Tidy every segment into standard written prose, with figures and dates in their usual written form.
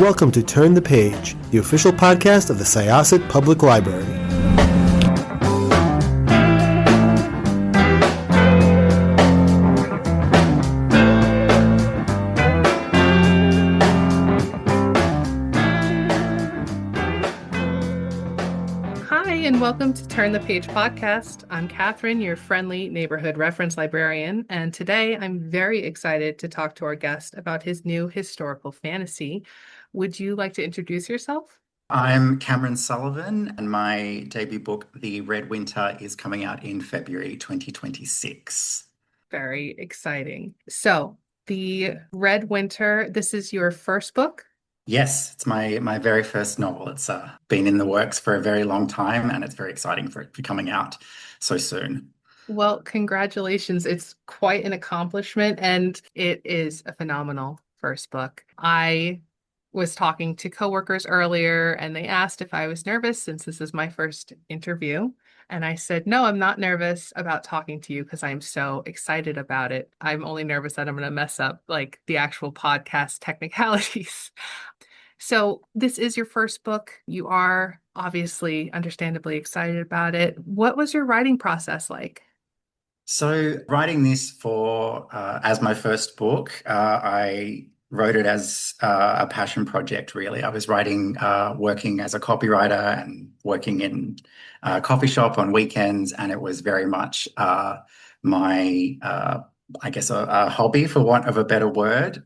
welcome to Turn the Page, the official podcast of the Syosset Public Library. Hi, and welcome to Turn the Page podcast. I'm Katherine, your friendly neighborhood reference librarian, and today I'm very excited to talk to our guest about his new historical fantasy. Would you like to introduce yourself? I'm Cameron Sullivan, and my debut book, The Red Winter, is coming out in February 2026. Very exciting. So, The Red Winter, this is your first book? Yes, it's my very first novel. It's been in the works for a very long time, and it's very exciting for it to be coming out so soon. Well, congratulations. It's quite an accomplishment, and it is a phenomenal first book. I was talking to coworkers earlier, and they asked if I was nervous since this is my first interview. And I said, no, I'm not nervous about talking to you because I'm so excited about it. I'm only nervous that I'm going to mess up like the actual podcast technicalities. So this is your first book. You are obviously, understandably excited about it. What was your writing process like? So, writing this for as my first book, I wrote it as a passion project, really. I was working as a copywriter and working in a coffee shop on weekends, and it was very much my, I guess, a hobby, for want of a better word.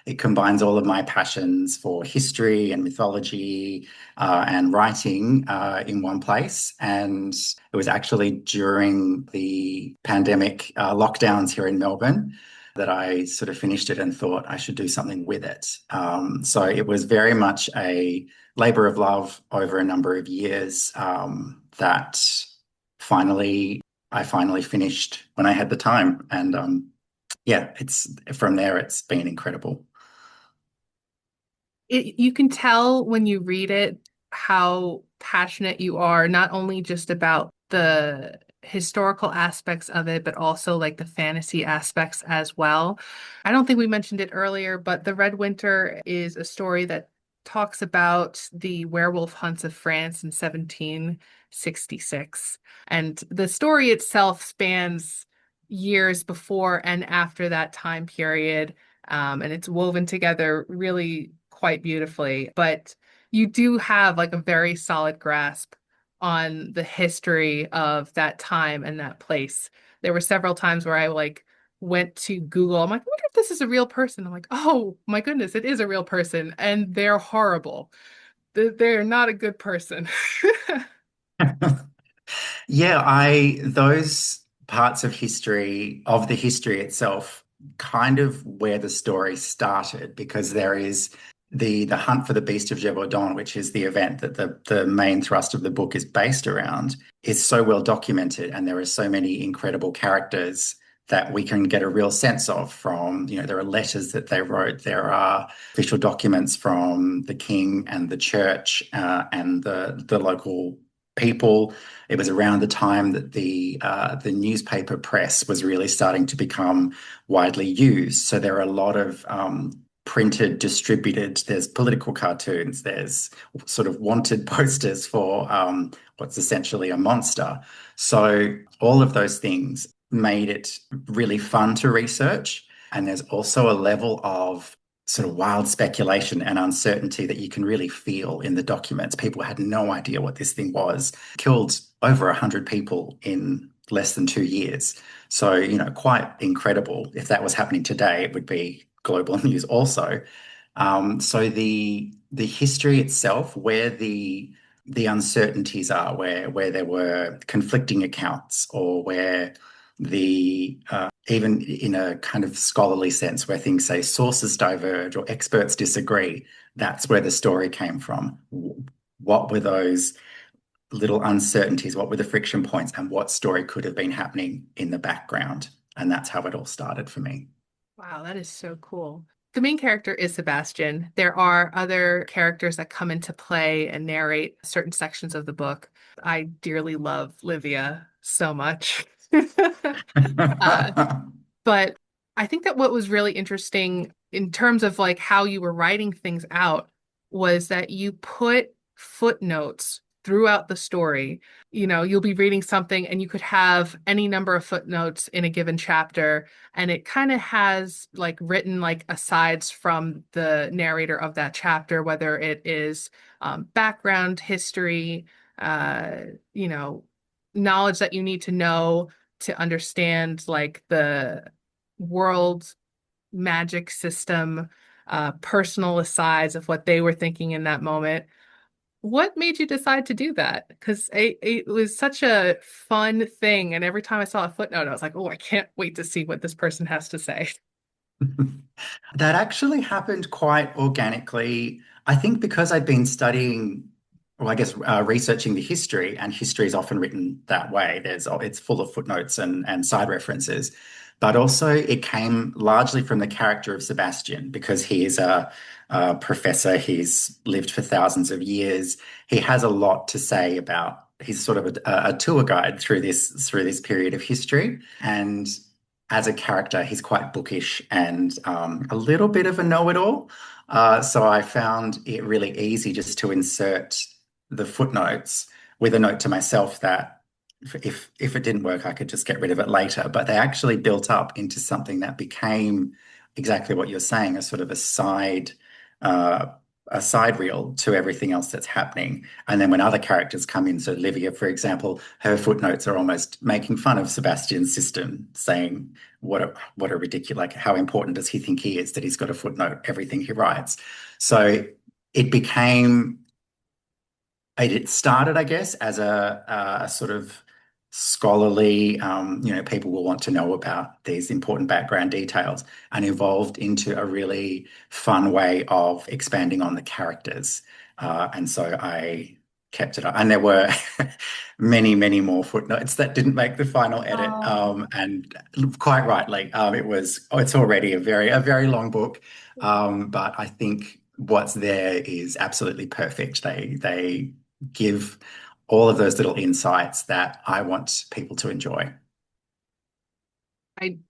It combines all of my passions for history and mythology and writing in one place. And it was actually during the pandemic lockdowns here in Melbourne that I sort of finished it and thought I should do something with it. So it was very much a labor of love over a number of years that I finally finished when I had the time. And it's from there, it's been incredible. You can tell when you read it how passionate you are, not only just about the historical aspects of it, but also like the fantasy aspects as well. I don't think we mentioned it earlier, but The Red Winter is a story that talks about the werewolf hunts of France in 1766. And the story itself spans years before and after that time period. And it's woven together really quite beautifully. But you do have like a very solid grasp on the history of that time and that place. There were several times where I like went to Google. I'm like, I wonder if this is a real person. I'm like, oh my goodness, it is a real person, and they're horrible. They're not a good person. Yeah, I those parts of the history itself, kind of where the story started, because there is the hunt for the Beast of Gévaudan, which is the event that the main thrust of the book is based around, is so well documented, and there are so many incredible characters that we can get a real sense of from, there are letters that they wrote, there are official documents from the king and the church and the local people. It was around the time that the newspaper press was really starting to become widely used. So there are a lot of printed, distributed. There's political cartoons. There's sort of wanted posters for what's essentially a monster. So all of those things made it really fun to research. And there's also a level of sort of wild speculation and uncertainty that you can really feel in the documents. People had no idea what this thing was. Killed over 100 people in less than 2 years. So, quite incredible. If that was happening today, it would be global news also. So the history itself, where the uncertainties are, where there were conflicting accounts, or where even in a kind of scholarly sense, where things say sources diverge or experts disagree, that's where the story came from. What were those little uncertainties? What were the friction points, and what story could have been happening in the background? And that's how it all started for me. Wow, that is so cool. The main character is Sebastian. There are other characters that come into play and narrate certain sections of the book. I dearly love Livia so much. Uh, but I think that what was really interesting in terms of like how you were writing things out was that you put footnotes throughout the story. You'll be reading something and you could have any number of footnotes in a given chapter, and it kind of has like written like asides from the narrator of that chapter, whether it is background, history, uh, you know, knowledge that you need to know to understand like the world magic system, personal asides of what they were thinking in that moment. What made you decide to do that? Because it was such a fun thing. And every time I saw a footnote, I was like, oh, I can't wait to see what this person has to say. That actually happened quite organically. I think because I'd been studying, well, I guess researching the history, and history is often written that way. It's full of footnotes and side references, but also it came largely from the character of Sebastian because he is a professor. He's lived for thousands of years. He has a lot to say about. He's sort of a tour guide through this period of history, and as a character, he's quite bookish and a little bit of a know-it-all. So I found it really easy just to insert the footnotes with a note to myself that if it didn't work, I could just get rid of it later. But they actually built up into something that became exactly what you're saying, uh, a side reel to everything else that's happening. And then when other characters come in, so Livia, for example, her footnotes are almost making fun of Sebastian's system, saying what a ridiculous, like how important does he think he is that he's got to footnote everything he writes. So it became it started, I guess, as a sort of scholarly, people will want to know about these important background details, and evolved into a really fun way of expanding on the characters. And so I kept it up. And there were many, many more footnotes that didn't make the final edit. Oh. And quite rightly, it's already a very long book. But I think what's there is absolutely perfect. They give all of those little insights that I want people to enjoy.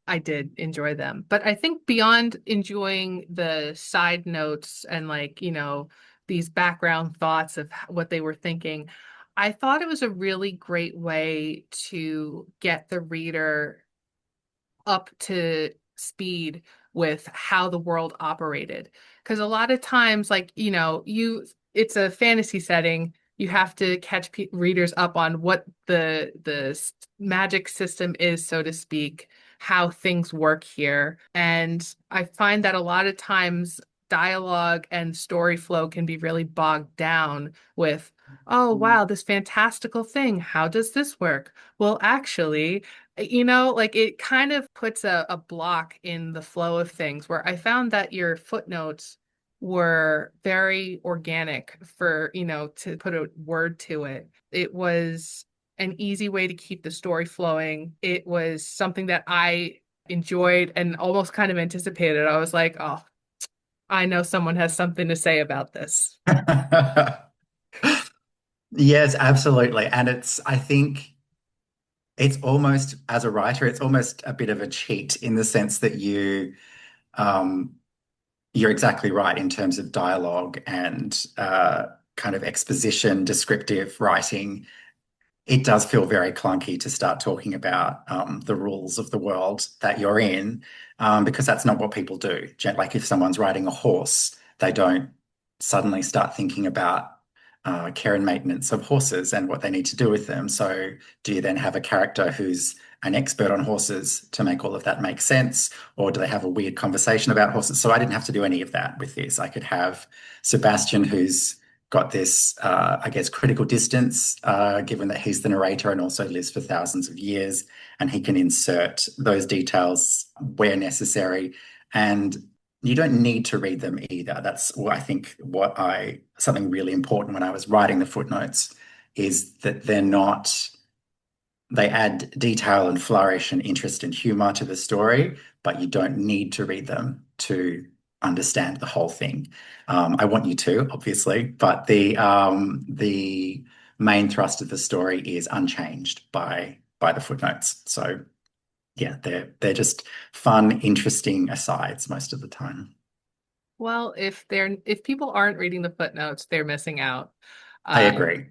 I did enjoy them, but I think beyond enjoying the side notes and like, these background thoughts of what they were thinking, I thought it was a really great way to get the reader up to speed with how the world operated. Because a lot of times, like, it's a fantasy setting. You have to catch readers up on what the magic system is, so to speak, how things work here. And I find that a lot of times dialogue and story flow can be really bogged down with, oh, wow, this fantastical thing. How does this work? Well, actually, like it kind of puts a block in the flow of things where I found that your footnotes were very organic for, to put a word to it. It was an easy way to keep the story flowing. It was something that I enjoyed and almost kind of anticipated. I was like, oh, I know someone has something to say about this. Yes, absolutely. And I think it's almost, as a writer, it's almost a bit of a cheat in the sense that um, you're exactly right in terms of dialogue and kind of exposition, descriptive writing. It does feel very clunky to start talking about the rules of the world that you're in, because that's not what people do. Like if someone's riding a horse, they don't suddenly start thinking about care and maintenance of horses and what they need to do with them. So do you then have a character who's an expert on horses to make all of that make sense? Or do they have a weird conversation about horses? So I didn't have to do any of that with this. I could have Sebastian, who's got this, I guess, critical distance, given that he's the narrator and also lives for thousands of years, and he can insert those details where necessary. And you don't need to read them either. That's I think something really important when I was writing the footnotes is that they add detail and flourish and interest and humor to the story, but you don't need to read them to understand the whole thing. I want you to, obviously, but the main thrust of the story is unchanged by the footnotes. So yeah, they're just fun, interesting asides most of the time. Well, if people aren't reading the footnotes, they're missing out. I Uh, agree.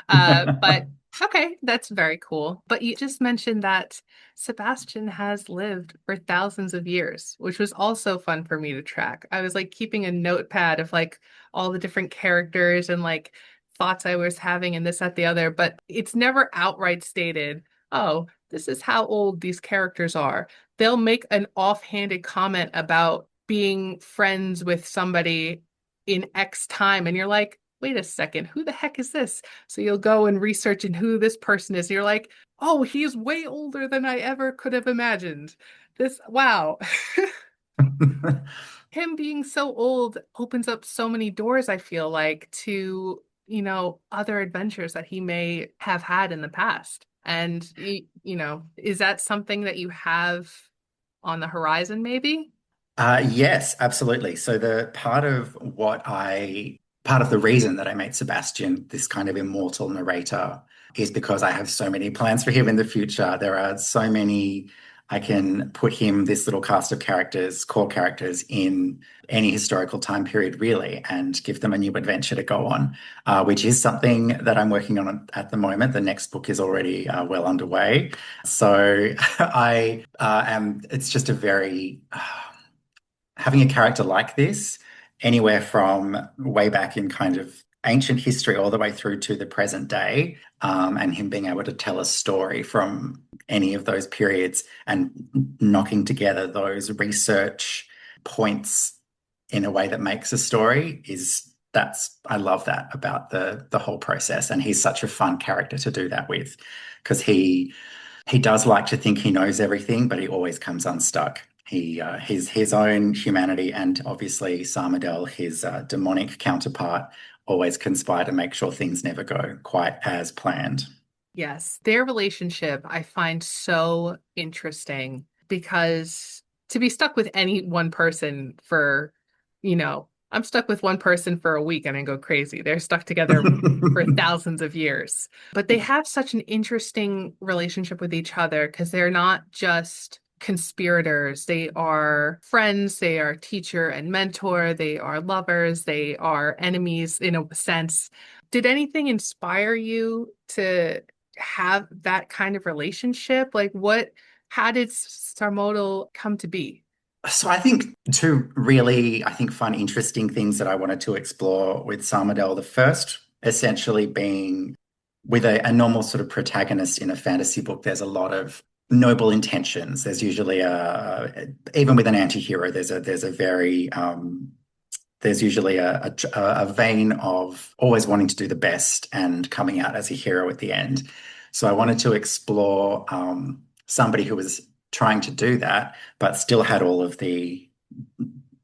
but okay, that's very cool. But you just mentioned that Sebastian has lived for thousands of years, which was also fun for me to track. I was like keeping a notepad of like all the different characters and like thoughts I was having and this, that, the other, but it's never outright stated, oh, this is how old these characters are. They'll make an offhanded comment about being friends with somebody in X time, and you're like, wait a second, who the heck is this? So you'll go and research and who this person is. And you're like, oh, he's way older than I ever could have imagined. Wow. Him being so old opens up so many doors, I feel like, to, other adventures that he may have had in the past. And, is that something that you have on the horizon, maybe? Yes, absolutely. So part of the reason that I made Sebastian this kind of immortal narrator is because I have so many plans for him in the future. There are so many, I can put him, this little cast of characters, core characters, in any historical time period, really, and give them a new adventure to go on, which is something that I'm working on at the moment. The next book is already well underway. So it's just a very, having a character like this, anywhere from way back in kind of ancient history all the way through to the present day, and him being able to tell a story from any of those periods and knocking together those research points in a way that makes a story I love that about the whole process. And he's such a fun character to do that with, because he does like to think he knows everything, but he always comes unstuck. His own humanity and obviously Sarmadel, his demonic counterpart, always conspire to make sure things never go quite as planned. Yes, their relationship I find so interesting because to be stuck with any one person I'm stuck with one person for a week and I go crazy. They're stuck together for thousands of years. But they have such an interesting relationship with each other because they're not just conspirators. They are friends, they are teacher and mentor, they are lovers, they are enemies in a sense. Did anything inspire you to have that kind of relationship? Like how did Sarmodal come to be? So I think two really, fun, interesting things that I wanted to explore with Sarmadel. The first essentially being with a normal sort of protagonist in a fantasy book, there's a lot of noble intentions. There's usually even with an anti-hero, there's usually a vein of always wanting to do the best and coming out as a hero at the end. So I wanted to explore somebody who was trying to do that, but still had all of the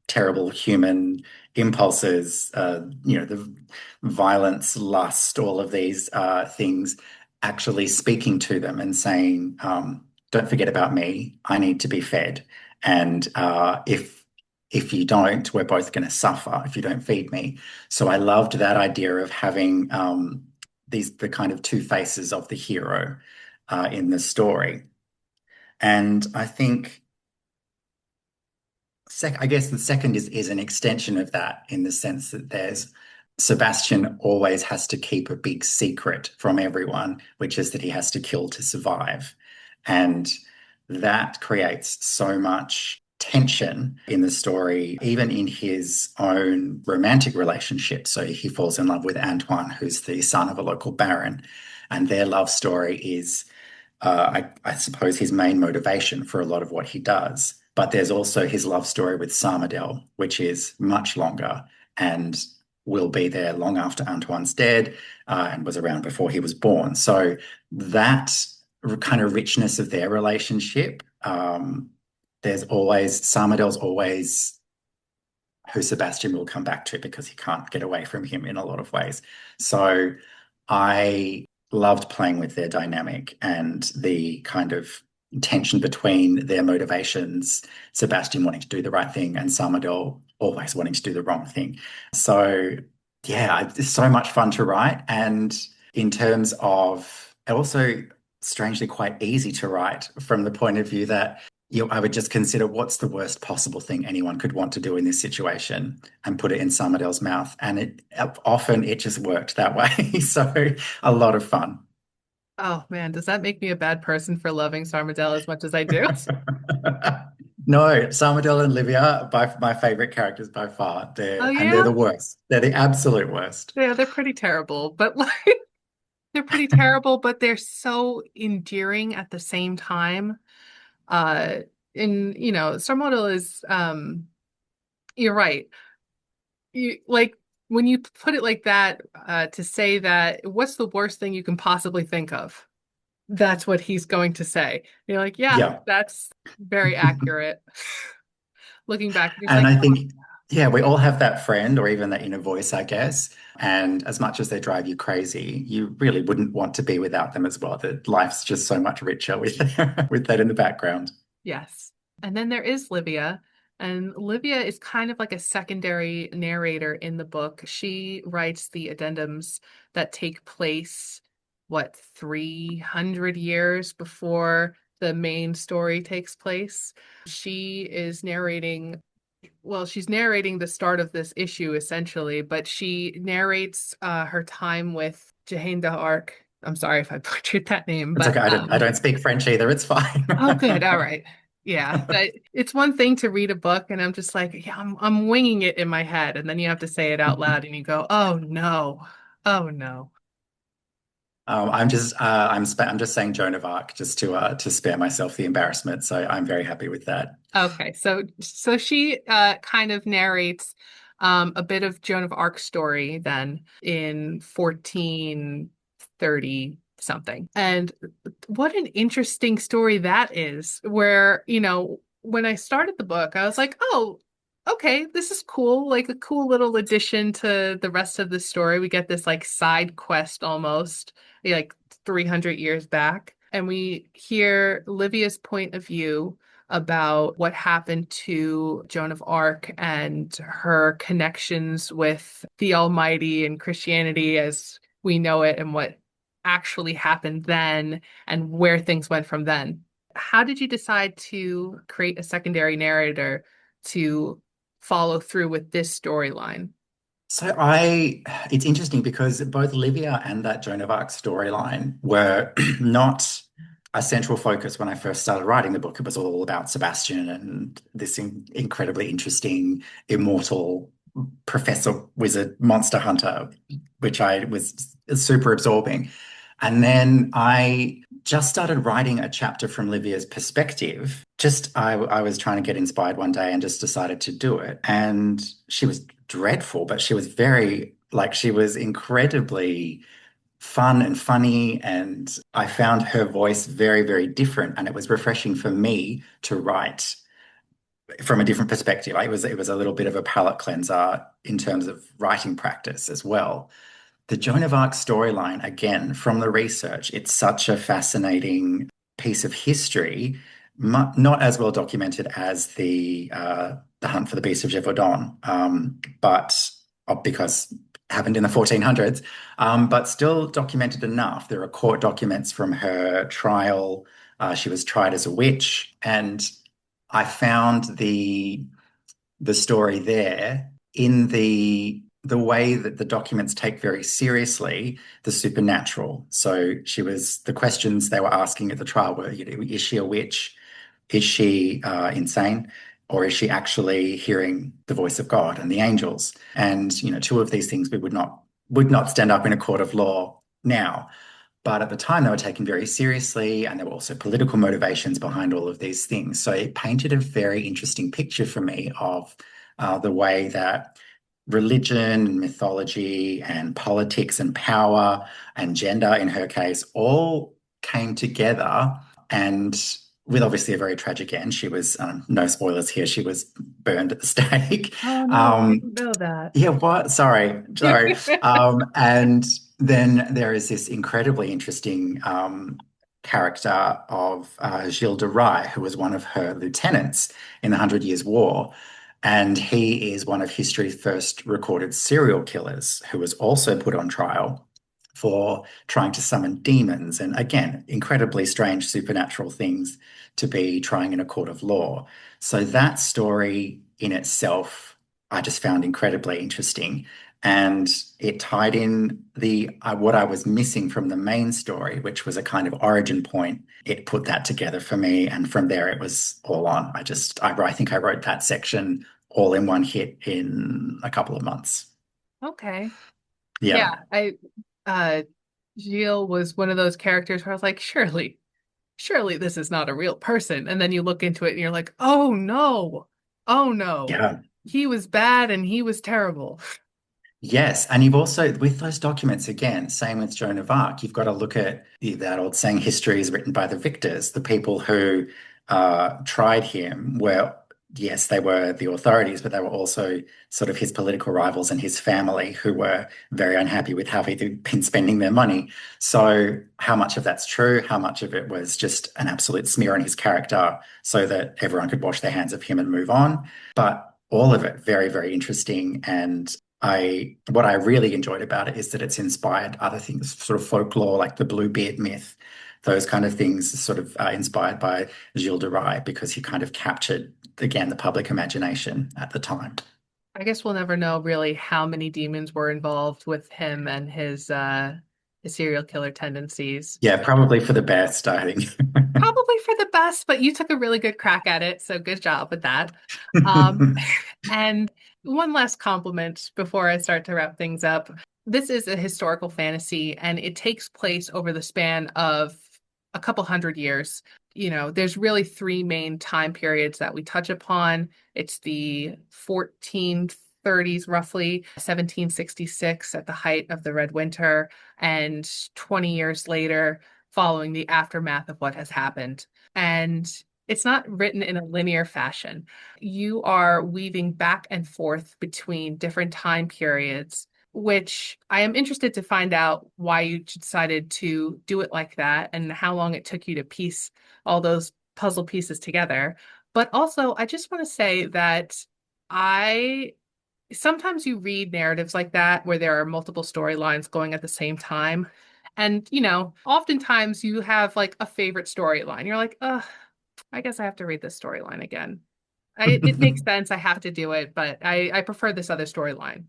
terrible human impulses, the violence, lust, all of these things, actually speaking to them and saying, don't forget about me. I need to be fed. And if you don't, we're both going to suffer if you don't feed me. So I loved that idea of having the kind of two faces of the hero in the story. And I think, I guess the second is an extension of that, in the sense that there's Sebastian always has to keep a big secret from everyone, which is that he has to kill to survive. And that creates so much tension in the story, even in his own romantic relationship. So he falls in love with Antoine, who's the son of a local baron, and their love story is I suppose, his main motivation for a lot of what he does. But there's also his love story with Sarmadel, which is much longer and will be there long after Antoine's dead, and was around before he was born. So that kind of richness of their relationship, Sarmadel's always who Sebastian will come back to, because he can't get away from him in a lot of ways. So I loved playing with their dynamic and the kind of tension between their motivations, Sebastian wanting to do the right thing and Sarmadel always wanting to do the wrong thing. So yeah, it's so much fun to write. And in terms of also strangely quite easy to write, from the point of view that I would just consider what's the worst possible thing anyone could want to do in this situation and put it in Summerdale's mouth. And it just worked that way. So a lot of fun. Oh man, does that make me a bad person for loving Sarmadale as much as I do? No, Summerdale and Livia, by my favorite characters by far. Oh They're yeah? the worst. They're the absolute worst. Yeah, they're pretty terrible, but like they're pretty terrible, but they're so endearing at the same time. Uh and Sarmadale is you're right. You like when you put it like that, to say that what's the worst thing you can possibly think of? That's what he's going to say. You're like, yeah, Yeah. that's very accurate. Looking back, you're just And like, I oh, think, yeah, we all have that friend or even that inner voice, I guess. And as much as they drive you crazy, you really wouldn't want to be without them as well. That life's just so much richer with with that in the background. yes. And then there is Livia. And Livia is kind of like a secondary narrator in the book. She writes the addendums that take place, what, 300 years before the main story takes place. She is narrating, well, she's narrating the start of this issue essentially, but she narrates her time with Jehane d'Arc. I'm sorry if I butchered that name, It's but okay. I don't speak French either. It's fine. oh, good. All right. Yeah, it's one thing to read a book and I'm just like, yeah, I'm winging it in my head, and then you have to say it out loud and you go, oh no, oh no. I'm just saying Joan of Arc just to spare myself the embarrassment. So I'm very happy with that. Okay, so she kind of narrates a bit of Joan of Arc's story then in 1430 something. And what an interesting story that is, where, when I started the book, I was like, oh, okay, this is cool, like a cool little addition to the rest of the story. We get this like side quest almost, like 300 years back, and we hear Livia's point of view about what happened to Joan of Arc and her connections with the Almighty and Christianity as we know it, and what actually happened then and where things went from then. How did you decide to create a secondary narrator to follow through with this storyline? So it's interesting because both Livia and that Joan of Arc storyline were not a central focus when I first started writing the book. It was all about Sebastian and this incredibly interesting, immortal professor, wizard, monster hunter, which I was super absorbing. And then I just started writing a chapter from Livia's perspective. I was trying to get inspired one day and just decided to do it. And she was dreadful, but she was incredibly fun and funny. And I found her voice very, very different. And it was refreshing for me to write from a different perspective. It was a little bit of a palate cleanser in terms of writing practice as well. The Joan of Arc storyline, again, from the research, it's such a fascinating piece of history, not as well documented as the Hunt for the Beast of Gévaudan, but because it happened in the 1400s, but still documented enough. There are court documents from her trial. She was tried as a witch, and I found the story there in the way that the documents take very seriously the supernatural. So the questions they were asking at the trial were, is she a witch? Is she insane? Or is she actually hearing the voice of God and the angels? And, two of these things we would not stand up in a court of law now. But at the time, they were taken very seriously, and there were also political motivations behind all of these things. So it painted a very interesting picture for me of the way that religion and mythology and politics and power and gender, in her case, all came together. And with obviously a very tragic end, she was, no spoilers here, she was burned at the stake. Oh no, I Um, didn't know that. yeah, what? Sorry. And then there is this incredibly interesting character of Gilles de Rais, who was one of her lieutenants in the Hundred Years' War. And he is one of history's first recorded serial killers who was also put on trial for trying to summon demons. And again, incredibly strange supernatural things to be trying in a court of law. So that story in itself, I just found incredibly interesting. And it tied in the what I was missing from the main story, which was a kind of origin point. It put that together for me, and from there it was all on. I think I wrote that section all in one hit in a couple of months. Okay. Yeah. Yeah, I uh Gilles was one of those characters where I was like, surely this is not a real person. And then you look into it and you're like, oh no. Oh no. Yeah. He was bad and he was terrible. Yes, and you've also, with those documents, again, same with Joan of Arc, you've got to look at that old saying, history is written by the victors. The people who tried him were, yes, they were the authorities, but they were also sort of his political rivals and his family who were very unhappy with how he'd been spending their money. So how much of that's true? How much of it was just an absolute smear on his character so that everyone could wash their hands of him and move on? But all of it very, very interesting. And what I really enjoyed about it is that it's inspired other things, sort of folklore, like the Bluebeard myth, those kind of things, sort of inspired by Gilles de Rais, because he kind of captured, again, the public imagination at the time. I guess we'll never know really how many demons were involved with him and his serial killer tendencies. Yeah, probably for the best, I think. Probably for the best, but you took a really good crack at it, so good job with that. Um, and one last compliment before I start to wrap things up. This is a historical fantasy, and it takes place over the span of a couple hundred years. You know, there's really three main time periods that we touch upon. It's the 1430s, roughly, 1766 at the height of the Red Winter, and 20 years later, following the aftermath of what has happened. And it's not written in a linear fashion. You are weaving back and forth between different time periods, which I am interested to find out why you decided to do it like that and how long it took you to piece all those puzzle pieces together. But also, I just want to say that I sometimes you read narratives like that where there are multiple storylines going at the same time. And, oftentimes you have like a favorite storyline. You're like, I guess I have to read this storyline again. It makes sense. I have to do it, but I prefer this other storyline.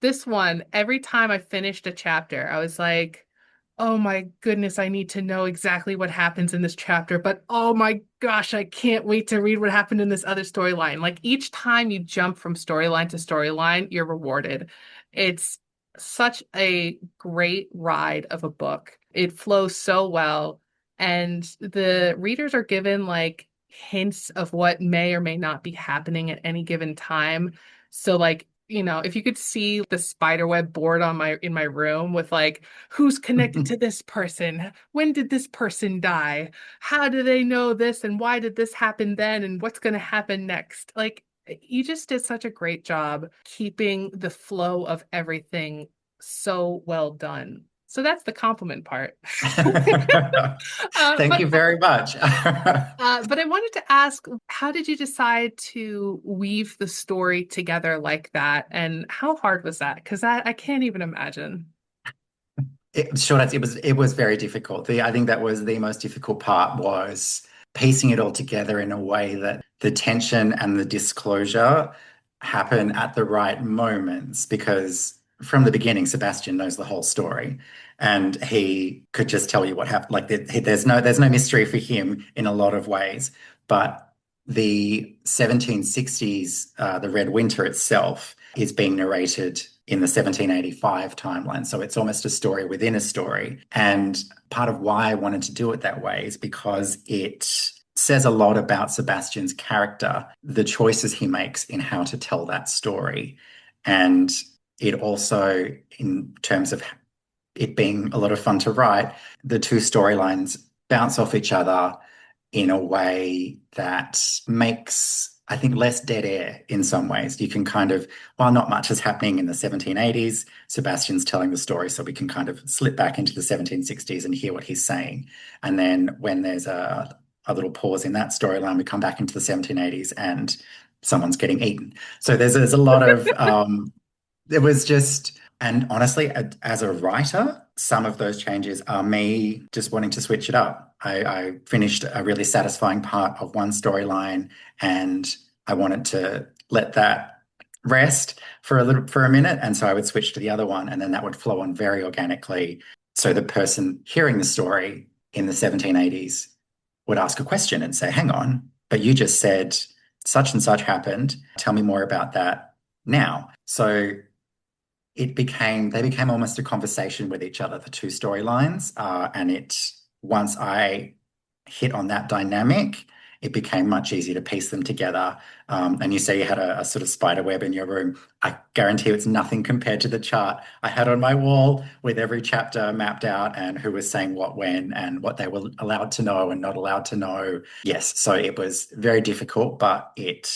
This one, every time I finished a chapter, I was like, oh my goodness, I need to know exactly what happens in this chapter. But oh my gosh, I can't wait to read what happened in this other storyline. Like each time you jump from storyline to storyline, you're rewarded. It's such a great ride of a book. It flows so well. And the readers are given like hints of what may or may not be happening at any given time. So like if you could see the spiderweb board on my in my room with like who's connected to this person, when did this person die, how do they know this, and why did this happen then, and what's going to happen next? Like you just did such a great job keeping the flow of everything so well done. So that's the compliment part. Thank But you very much. but I wanted to ask, how did you decide to weave the story together like that? And how hard was that? Because I can't even imagine. Sure, it was very difficult. I think that was the most difficult part, was piecing it all together in a way that the tension and the disclosure happen at the right moments, because from the beginning, Sebastian knows the whole story and he could just tell you what happened. Like there's no mystery for him in a lot of ways. But the 1760s, the Red Winter itself, is being narrated in the 1785 timeline. So it's almost a story within a story. And part of why I wanted to do it that way is because it says a lot about Sebastian's character, the choices he makes in how to tell that story. And it also, in terms of it being a lot of fun to write, the two storylines bounce off each other in a way that makes, I think, less dead air in some ways. You can kind of, while not much is happening in the 1780s, Sebastian's telling the story, so we can kind of slip back into the 1760s and hear what he's saying. And then when there's a little pause in that storyline, we come back into the 1780s and someone's getting eaten. So there's a lot of, it was just, and honestly, as a writer, some of those changes are me just wanting to switch it up. I finished a really satisfying part of one storyline, and I wanted to let that rest for a minute, and so I would switch to the other one, and then that would flow on very organically. So the person hearing the story in the 1780s would ask a question and say, "Hang on, but you just said such and such happened. Tell me more about that now." So they became almost a conversation with each other, the two storylines. And once I hit on that dynamic, it became much easier to piece them together. And you say you had a sort of spider web in your room. I guarantee it's nothing compared to the chart I had on my wall with every chapter mapped out and who was saying what when and what they were allowed to know and not allowed to know. Yes, so it was very difficult, but it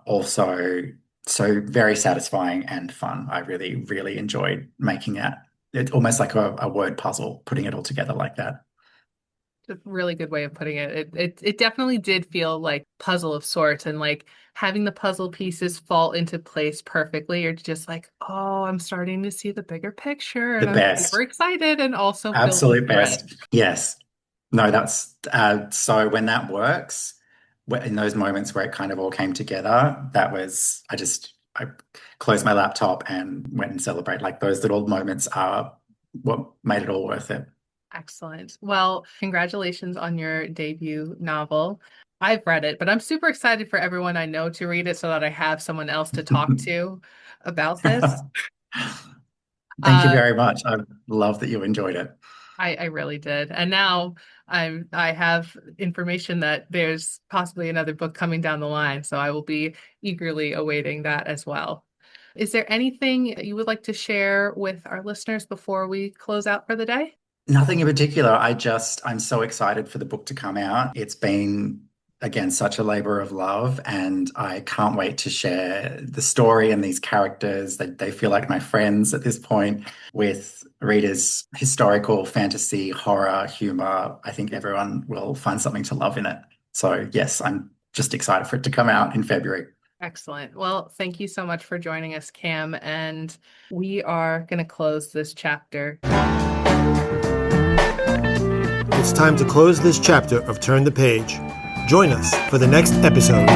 also so very satisfying and fun. I really, really enjoyed making that. It's almost like a word puzzle, putting it all together like that. A really good way of putting it. It definitely did feel like puzzle of sorts, and like having the puzzle pieces fall into place perfectly. You're just like, oh, I'm starting to see the bigger picture, The and I'm best. super excited and also filled Absolute with dread. best. Yes. No, that's so when that works, in those moments where it kind of all came together, I closed my laptop and went and celebrate. Like those little moments are what made it all worth it. Excellent. Well, congratulations on your debut novel. I've read it, but I'm super excited for everyone I know to read it so that I have someone else to talk to about this. Thank you Uh, very much. I love that you enjoyed it. I really did. And now I have information that there's possibly another book coming down the line, so I will be eagerly awaiting that as well. Is there anything you would like to share with our listeners before we close out for the day? Nothing in particular. I'm so excited for the book to come out. It's been, again, such a labor of love, and I can't wait to share the story and these characters. They feel like my friends at this point with readers, historical, fantasy, horror, humor. I think everyone will find something to love in it. So yes, I'm just excited for it to come out in February. Excellent. Well, thank you so much for joining us, Cam, and we are going to close this chapter. It's time to close this chapter of Turn the Page. Join us for the next episode.